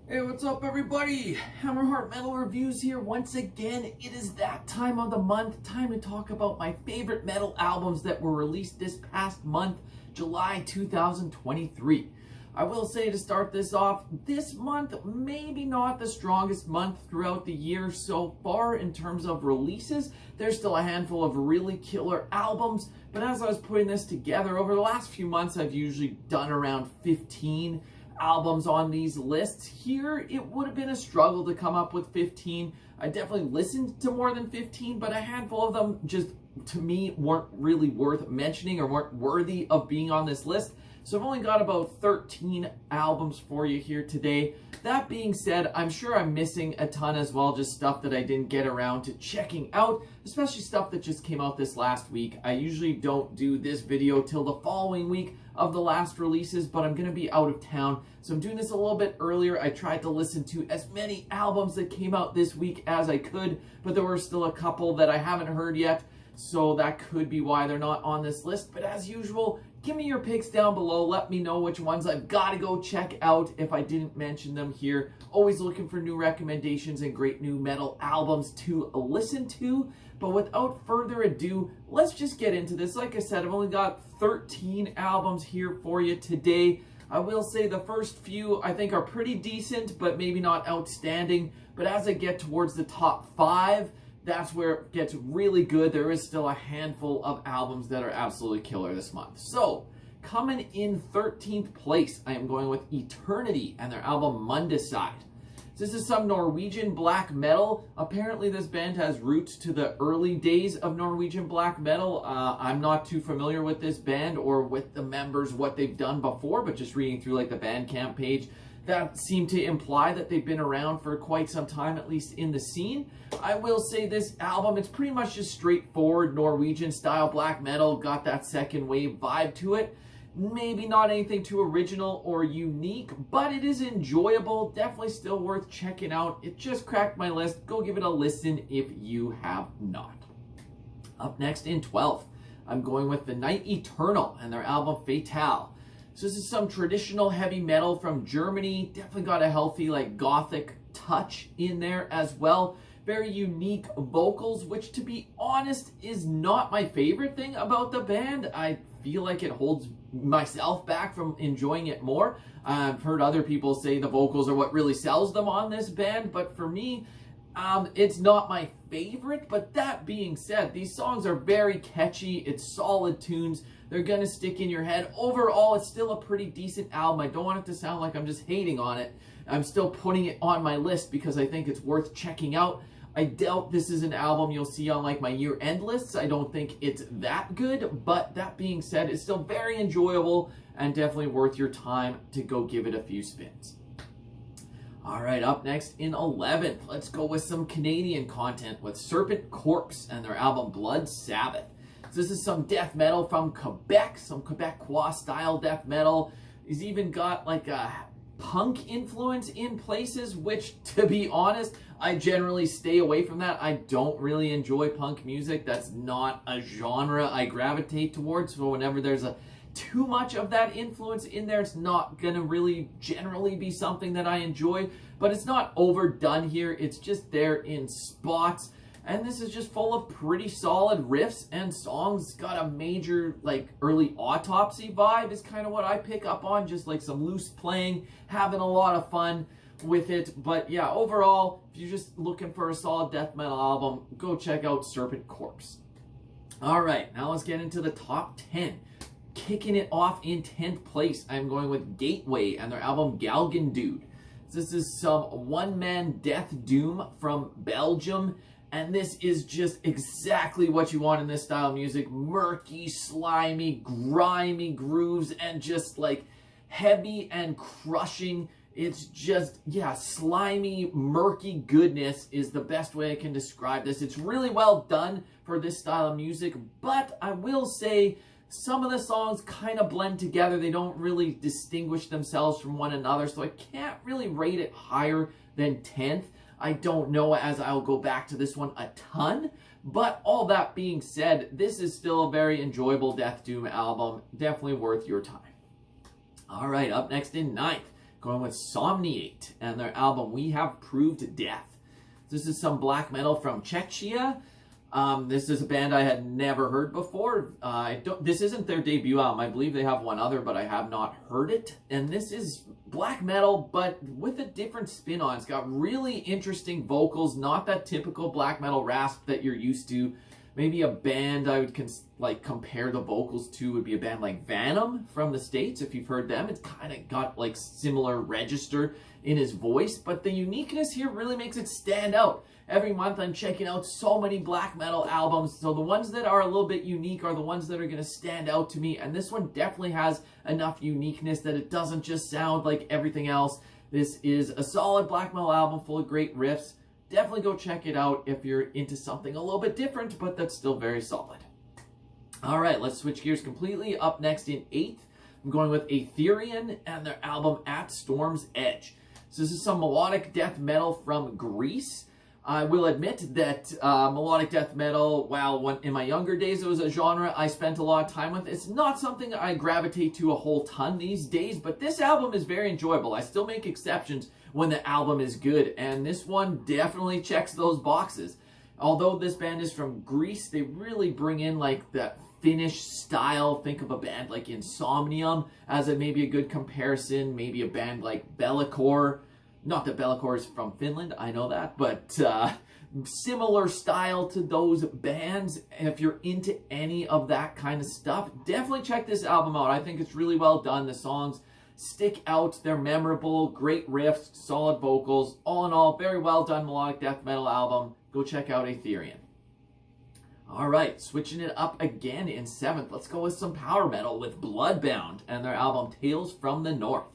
Hey, what's up everybody? Hammerheart Metal Reviews here once again. It is that time of the month, time to talk about my favorite metal albums that were released this past month, July 2023. I will say to start this off, this month maybe not the strongest month throughout the year so far in terms of releases. There's still a handful of really killer albums, but as I was putting this together over the last few months, I've usually done around 15 albums on these lists. Here it would have been a struggle to come up with 15. I definitely listened to more than 15, but a handful of them just to me weren't really worth mentioning or weren't worthy of being on this list. So I've only got about 13 albums for you here today. That being said, I'm sure I'm missing a ton as well, just stuff that I didn't get around to checking out, especially stuff that just came out this last week. I usually don't do this video till the following week of the last releases, but I'm going to be out of town, so I'm doing this a little bit earlier. I tried to listen to as many albums that came out this week as I could, but there were still a couple that I haven't heard yet, so that could be why they're not on this list. But as usual, give me your picks down below. Let me know which ones I've got to go check out if I didn't mention them here. Always looking for new recommendations and great new metal albums to listen to. But without further ado, let's just get into this. Like I said, I've only got 13 albums here for you today. I will say the first few I think are pretty decent, but maybe not outstanding. But as I get towards the top 5, that's where it gets really good. There is still a handful of albums that are absolutely killer this month. So, coming in 13th place, I am going with Eternity and their album Mundicide. This is some Norwegian black metal. Apparently this band has roots to the early days of Norwegian black metal. I'm not too familiar with this band or with the members, what they've done before, but just reading through like the Bandcamp page, that seemed to imply that they've been around for quite some time, at least in the scene. I will say this album, it's pretty much just straightforward Norwegian style black metal, got that second wave vibe to it. Maybe not anything too original or unique, but it is enjoyable. Definitely still worth checking out. It just cracked my list. Go give it a listen if you have not. Up next in 12th, I'm going with The Night Eternal and their album Fatale. So this is some traditional heavy metal from Germany. Definitely got a healthy like gothic touch in there as well. Very unique vocals, which to be honest is not my favorite thing about the band. I feel like it holds myself back from enjoying it more. I've heard other people say the vocals are what really sells them on this band, but for me, it's not my favorite. But that being said, these songs are very catchy. It's solid tunes. They're gonna stick in your head. Overall, it's still a pretty decent album. I don't want it to sound like I'm just hating on it. I'm still putting it on my list because I think it's worth checking out. I doubt this is an album you'll see on like my year-end lists. I don't think it's that good, but that being said, it's still very enjoyable and definitely worth your time to go give it a few spins. All right, up next in 11th, let's go with some Canadian content with Serpent Corpse and their album Blood Sabbath. So this is some death metal from Quebec, some Quebecois style death metal. He's even got like a punk influence in places, which to be honest, I generally stay away from that. I don't really enjoy punk music. That's not a genre I gravitate towards. So whenever there's too much of that influence in there, it's not gonna really generally be something that I enjoy. But it's not overdone here. It's just there in spots. And this is just full of pretty solid riffs and songs. It's got a major, like, early Autopsy vibe is kind of what I pick up on. Just, like, some loose playing, having a lot of fun with it. But, yeah, overall, if you're just looking for a solid death metal album, go check out Serpent Corpse. All right, now let's get into the top 10. Kicking it off in 10th place, I'm going with Gateway and their album Galgendood. This is some one-man death doom from Belgium. And this is just exactly what you want in this style of music. Murky, slimy, grimy grooves and just like heavy and crushing. It's just, yeah, slimy, murky goodness is the best way I can describe this. It's really well done for this style of music, but I will say some of the songs kind of blend together. They don't really distinguish themselves from one another, so I can't really rate it higher than 10th. I don't know, as I'll go back to this one a ton, but all that being said, this is still a very enjoyable Death Doom album. Definitely worth your time. All right, up next in 9th, Going with Somniate and their album We Have Proved Death. This is some black metal from Czechia. This is a band I had never heard before. This isn't their debut album. I believe they have one other, but I have not heard it. And this is black metal, but with a different spin on. It's got really interesting vocals, not that typical black metal rasp that you're used to. Maybe a band I would compare the vocals to would be a band like Venom from the States. If you've heard them, it's kind of got like similar register in his voice, but the uniqueness here really makes it stand out. Every month I'm checking out so many black metal albums, so the ones that are a little bit unique are the ones that are going to stand out to me, and this one definitely has enough uniqueness that it doesn't just sound like everything else. This is a solid black metal album full of great riffs. Definitely go check it out if you're into something a little bit different, but that's still very solid. All right, let's switch gears completely. Up next in 8th, I'm going with Aetherian and their album At Storm's Edge. So this is some melodic death metal from Greece. I will admit that melodic death metal, while in my younger days it was a genre I spent a lot of time with, it's not something I gravitate to a whole ton these days, but this album is very enjoyable. I still make exceptions when the album is good, and this one definitely checks those boxes. Although this band is from Greece, they really bring in like that Finnish style. Think of a band like Insomnium as maybe a good comparison, maybe a band like Bellicor. Not that Bellicor is from Finland, I know that, but similar style to those bands. If you're into any of that kind of stuff, definitely check this album out. I think it's really well done. The songs stick out, they're memorable, great riffs, solid vocals. All in all, very well done melodic death metal album. Go check out Aetherian. All right, switching it up again in 7th, let's go with some power metal with Bloodbound and their album Tales from the North.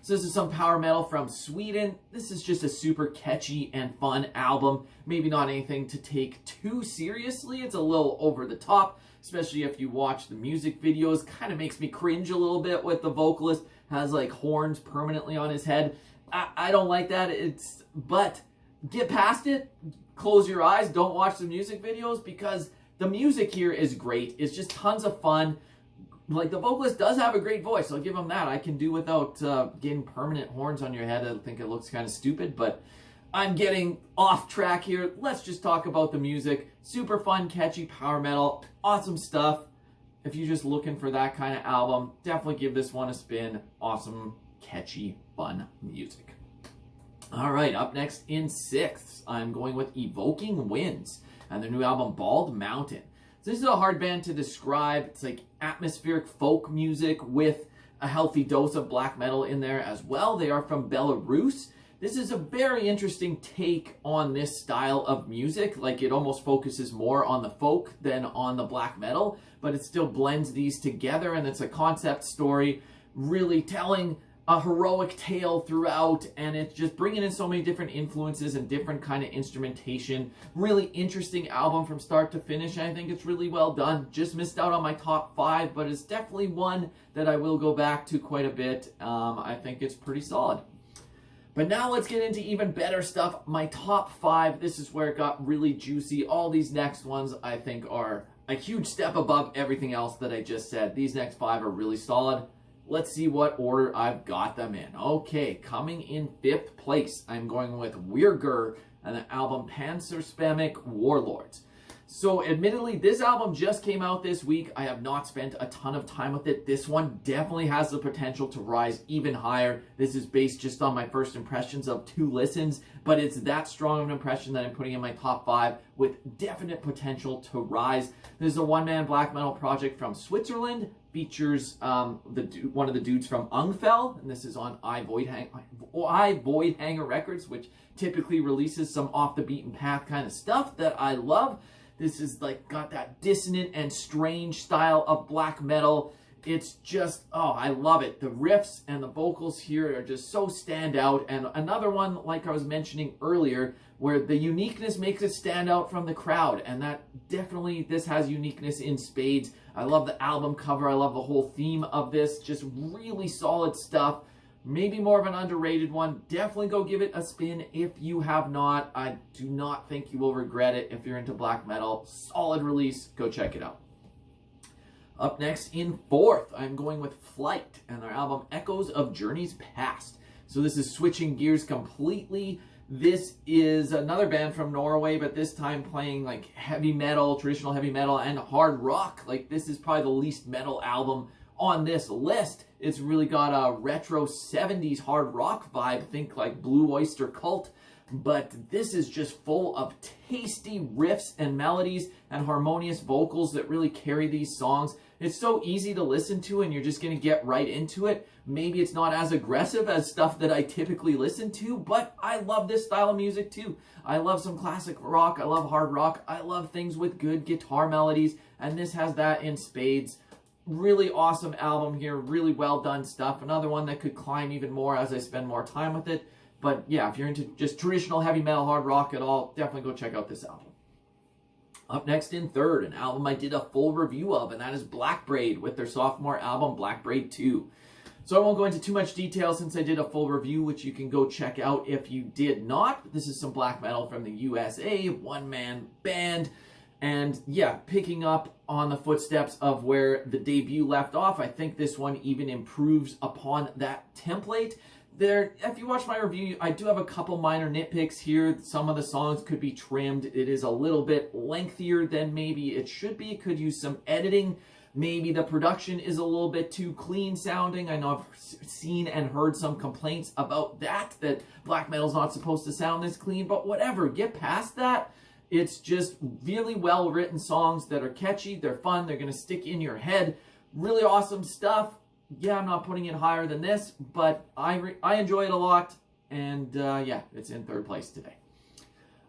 So this is some power metal from Sweden. This is just a super catchy and fun album. Maybe not anything to take too seriously. It's a little over the top, especially if you watch the music videos. Kind of makes me cringe a little bit with the vocalist. Has like horns permanently on his head. I don't like that. But get past it. Close your eyes. Don't watch the music videos because the music here is great. It's just tons of fun. Like, the vocalist does have a great voice. I'll give him that. I can do without getting permanent horns on your head. I think it looks kind of stupid, but I'm getting off track here. Let's just talk about the music. Super fun, catchy power metal. Awesome stuff. If you're just looking for that kind of album, definitely give this one a spin. Awesome, catchy, fun music. All right, up next in 6th, I'm going with Evoking Winds and their new album, Bald Mountain. So this is a hard band to describe. It's like atmospheric folk music with a healthy dose of black metal in there as well. They are from Belarus. This is a very interesting take on this style of music. Like, it almost focuses more on the folk than on the black metal, but it still blends these together, and it's a concept story really telling a heroic tale throughout, and it's just bringing in so many different influences and different kind of instrumentation. Really interesting album from start to finish. I think it's really well done. Just missed out on my top 5, but it's definitely one that I will go back to quite a bit. I think it's pretty solid. But now let's get into even better stuff. My top 5, this is where it got really juicy. All these next ones I think are a huge step above everything else that I just said. These next 5 are really solid. Let's see what order I've got them in. Okay, coming in 5th place, I'm going with Wyrgher and the album Panspermic Warlords. So admittedly, this album just came out this week. I have not spent a ton of time with it. This one definitely has the potential to rise even higher. This is based just on my first impressions of 2 listens, but it's that strong of an impression that I'm putting in my top 5 with definite potential to rise. This is a one-man black metal project from Switzerland. Features one of the dudes from Ungfell, and this is on I Void Hanger Records, which typically releases some off the beaten path kind of stuff that I love. This is like got that dissonant and strange style of black metal. It's just, oh, I love it. The riffs and the vocals here are just so stand out. And another one, like I was mentioning earlier, where the uniqueness makes it stand out from the crowd. And that definitely, this has uniqueness in spades. I love the album cover. I love the whole theme of this. Just really solid stuff. Maybe more of an underrated one. Definitely go give it a spin if you have not. I do not think you will regret it if you're into black metal. Solid release. Go check it out. Up next in 4th, I'm going with Flight and their album Echoes of Journeys Past. So this is switching gears completely. This is another band from Norway, but this time playing like heavy metal, traditional heavy metal, and hard rock. Like, this is probably the least metal album on this list. It's really got a retro 70s hard rock vibe. Think like Blue Oyster Cult. But this is just full of tasty riffs and melodies and harmonious vocals that really carry these songs. It's so easy to listen to, and you're just going to get right into it. Maybe it's not as aggressive as stuff that I typically listen to, but I love this style of music too. I love some classic rock. I love hard rock. I love things with good guitar melodies, and this has that in spades. Really awesome album here. Really well done stuff. Another one that could climb even more as I spend more time with it. But yeah, if you're into just traditional heavy metal, hard rock at all, definitely go check out this album. Up next in third, an album I did a full review of, and that is Blackbraid with their sophomore album, Blackbraid II. So I won't go into too much detail since I did a full review, which you can go check out if you did not. This is some black metal from the USA, one-man band. And yeah, picking up on the footsteps of where the debut left off, I think this one even improves upon that template. There, if you watch my review, I do have a couple minor nitpicks here. Some of the songs could be trimmed. It is a little bit lengthier than maybe it should be. Could use some editing. Maybe the production is a little bit too clean sounding. I know I've seen and heard some complaints about that black metal's not supposed to sound this clean, but whatever, get past that. It's just really well written songs that are catchy, they're fun, they're gonna stick in your head. Really awesome stuff. Yeah, I'm not putting it higher than this, but I enjoy it a lot, and yeah, it's in third place today.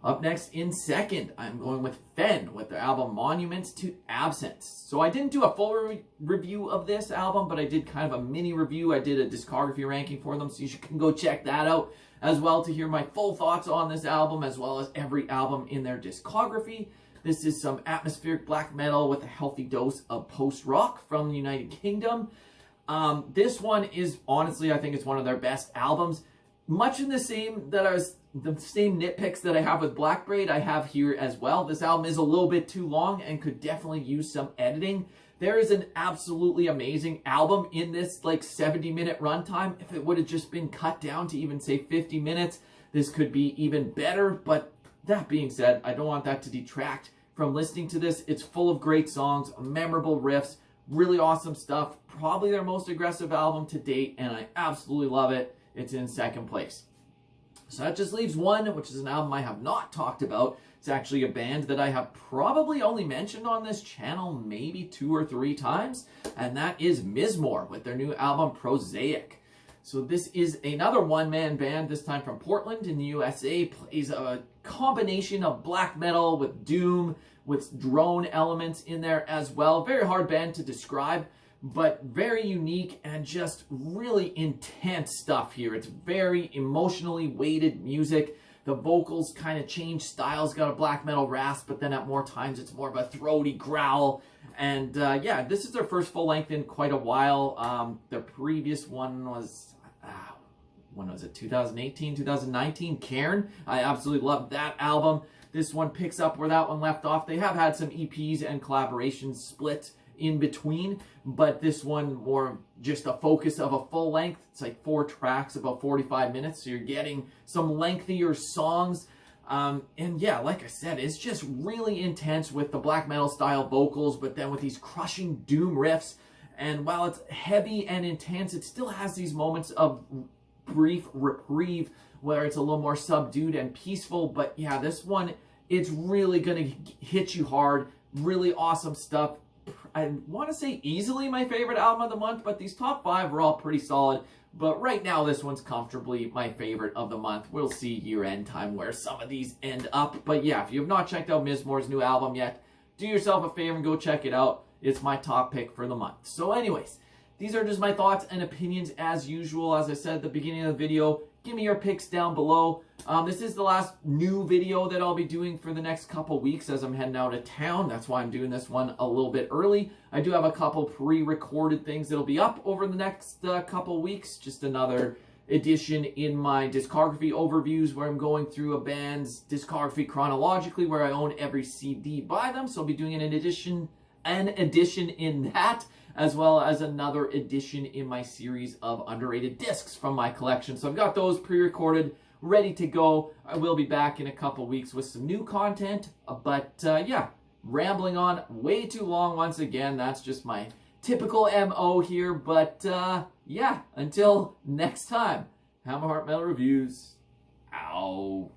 Up next in second, I'm going with Fen with their album Monuments to Absence. So I didn't do a full review of this album, but I did kind of a mini review. I did a discography ranking for them, so you can go check that out as well to hear my full thoughts on this album, as well as every album in their discography. This is some atmospheric black metal with a healthy dose of post-rock from the United Kingdom. This one is, honestly, I think it's one of their best albums. Much in the same nitpicks that I have with Blackbraid, I have here as well. This album is a little bit too long and could definitely use some editing. There is an absolutely amazing album in this like 70-minute runtime. If it would have just been cut down to even say 50 minutes, this could be even better. But that being said, I don't want that to detract from listening to this. It's full of great songs, memorable riffs, really awesome stuff. Probably their most aggressive album to date, and I absolutely love it. It's in second place. So that just leaves one, which is an album I have not talked about. It's actually a band that I have probably only mentioned on this channel maybe 2 or 3 times, and that is Mizmor with their new album Prosaic. So this is another one-man band, this time from Portland in the USA. Plays a combination of black metal with doom, with drone elements in there as well. Very hard band to describe, but very unique and just really intense stuff here. It's very emotionally weighted music. The vocals kind of change styles, got a black metal rasp, but then at more times it's more of a throaty growl. And yeah, this is their first full length in quite a while. Their previous one was, when was it, 2018, 2019, Cairn. I absolutely love that album. This one picks up where that one left off. They have had some EPs and collaborations split in between, but this one more just a focus of a full length. It's like 4 tracks, about 45 minutes, so you're getting some lengthier songs. And yeah, like I said, it's just really intense with the black metal style vocals, but then with these crushing doom riffs. And while it's heavy and intense, it still has these moments of brief reprieve where it's a little more subdued and peaceful. But yeah, this one, it's really gonna hit you hard. Really awesome stuff. I want to say easily my favorite album of the month, but these top 5 are all pretty solid. But right now, this one's comfortably my favorite of the month. We'll see year-end time where some of these end up. But yeah, if you have not checked out Mizmor's new album yet, do yourself a favor and go check it out. It's my top pick for the month. So anyways, these are just my thoughts and opinions as usual. As I said at the beginning of the video, give me your picks down below. This is the last new video that I'll be doing for the next couple weeks as I'm heading out of town. That's why I'm doing this one a little bit early. I do have a couple pre-recorded things that'll be up over the next couple weeks. Just another edition in my discography overviews where I'm going through a band's discography chronologically, where I own every CD by them. So I'll be doing an edition an edition in that, as well as another edition in my series of underrated discs from my collection. So I've got those pre-recorded, ready to go. I will be back in a couple weeks with some new content, but yeah, rambling on way too long once again. That's just my typical MO here, but yeah, until next time, Hammerheart Metal Reviews out.